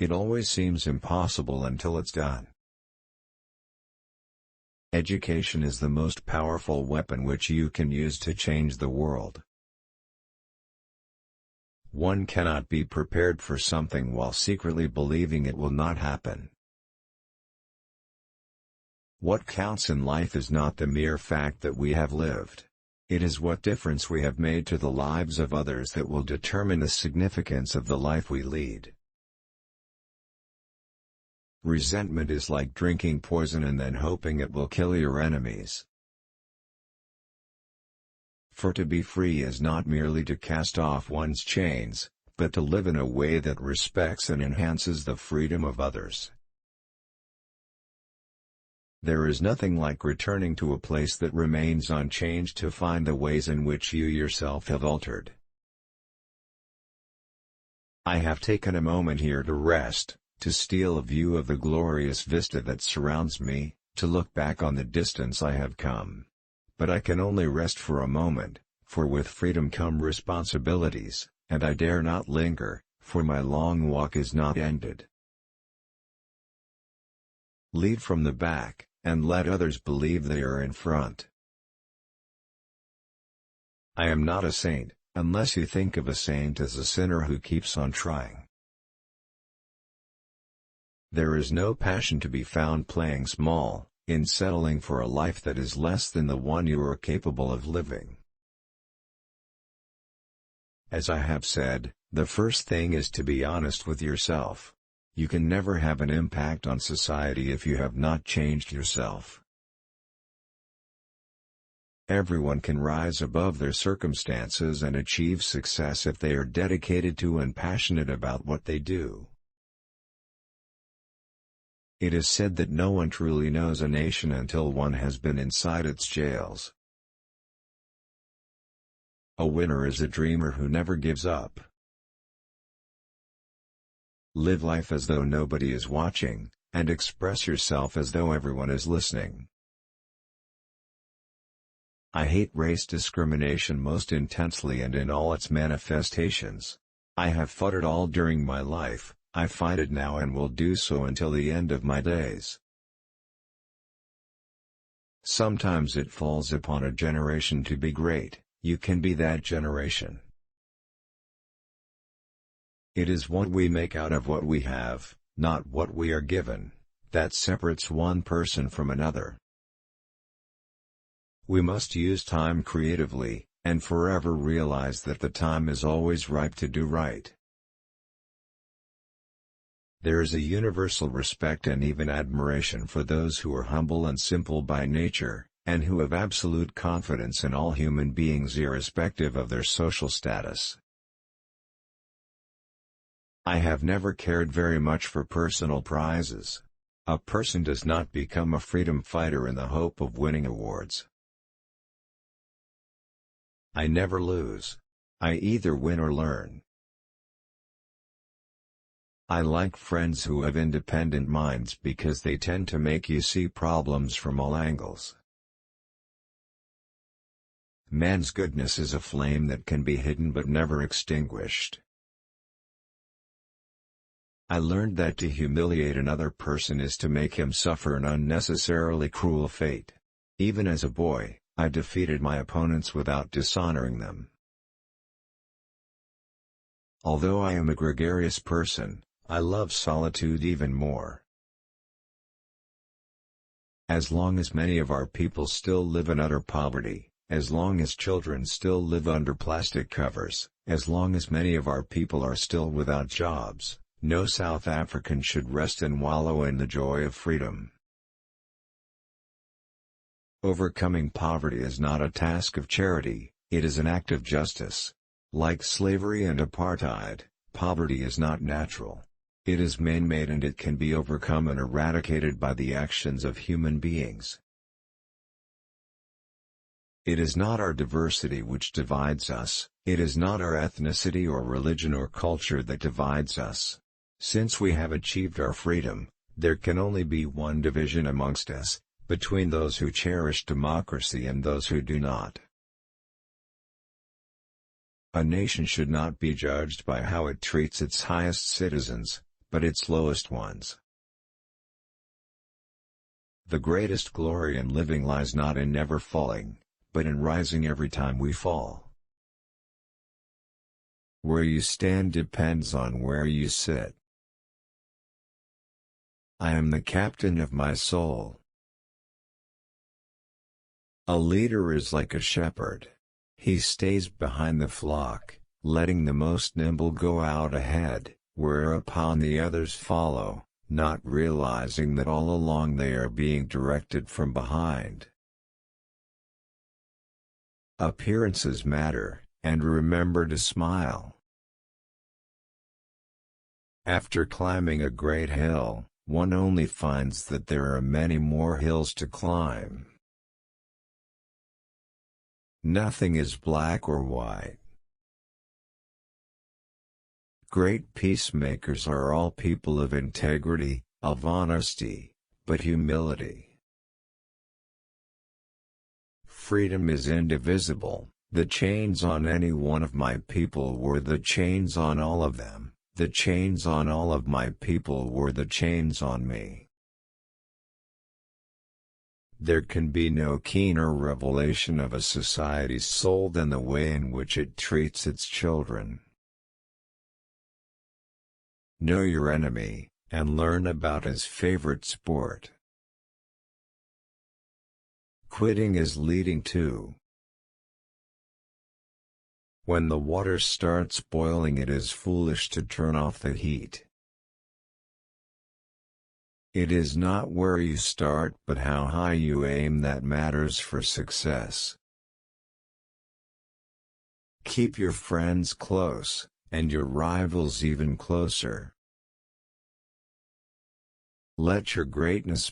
It always seems impossible until it's done. Education is the most powerful weapon which you can use to change the world. One cannot be prepared for something while secretly believing it will not happen. What counts in life is not the mere fact that we have lived. It is what difference we have made to the lives of others that will determine the significance of the life we lead. Resentment is like drinking poison and then hoping it will kill your enemies. For to be free is not merely to cast off one's chains, but to live in a way that respects and enhances the freedom of others. There is nothing like returning to a place that remains unchanged to find the ways in which you yourself have altered. I have taken a moment here to rest, to steal a view of the glorious vista that surrounds me, to look back on the distance I have come. But I can only rest for a moment, for with freedom come responsibilities, and I dare not linger, for my long walk is not ended. Lead from the back, and let others believe they are in front. I am not a saint, unless you think of a saint as a sinner who keeps on trying. There is no passion to be found playing small, in settling for a life that is less than the one you are capable of living. As I have said, the first thing is to be honest with yourself. You can never have an impact on society if you have not changed yourself. Everyone can rise above their circumstances and achieve success if they are dedicated to and passionate about what they do. It is said that no one truly knows a nation until one has been inside its jails. A winner is a dreamer who never gives up. Live life as though nobody is watching, and express yourself as though everyone is listening. I hate race discrimination most intensely and in all its manifestations. I have fought it all during my life, I fight it now and will do so until the end of my days. Sometimes it falls upon a generation to be great. You can be that generation. It is what we make out of what we have, not what we are given, that separates one person from another. We must use time creatively, and forever realize that the time is always ripe to do right. There is a universal respect and even admiration for those who are humble and simple by nature, and who have absolute confidence in all human beings irrespective of their social status. I have never cared very much for personal prizes. A person does not become a freedom fighter in the hope of winning awards. I never lose. I either win or learn. I like friends who have independent minds because they tend to make you see problems from all angles. Man's goodness is a flame that can be hidden but never extinguished. I learned that to humiliate another person is to make him suffer an unnecessarily cruel fate. Even as a boy, I defeated my opponents without dishonoring them. Although I am a gregarious person, I love solitude even more. As long as many of our people still live in utter poverty, as long as children still live under plastic covers, as long as many of our people are still without jobs, no South African should rest and wallow in the joy of freedom. Overcoming poverty is not a task of charity, it is an act of justice. Like slavery and apartheid, poverty is not natural. It is man-made and it can be overcome and eradicated by the actions of human beings. It is not our diversity which divides us, it is not our ethnicity or religion or culture that divides us. Since we have achieved our freedom, there can only be one division amongst us, between those who cherish democracy and those who do not. A nation should not be judged by how it treats its highest citizens, but its lowest ones. The greatest glory in living lies not in never falling, but in rising every time we fall. Where you stand depends on where you sit. I am the captain of my soul. A leader is like a shepherd. He stays behind the flock, letting the most nimble go out ahead, whereupon the others follow, not realizing that all along they are being directed from behind. Appearances matter, and remember to smile. After climbing a great hill, one only finds that there are many more hills to climb. Nothing is black or white. Great peacemakers are all people of integrity, of honesty, but humility. Freedom is indivisible. The chains on any one of my people were the chains on all of them. The chains on all of my people were the chains on me. There can be no keener revelation of a society's soul than the way in which it treats its children. Know your enemy, and learn about his favorite sport. Quitting is leading to. When the water starts boiling, it is foolish to turn off the heat. It is not where you start but how high you aim that matters for success. Keep your friends close, and your rivals even closer. Let your greatness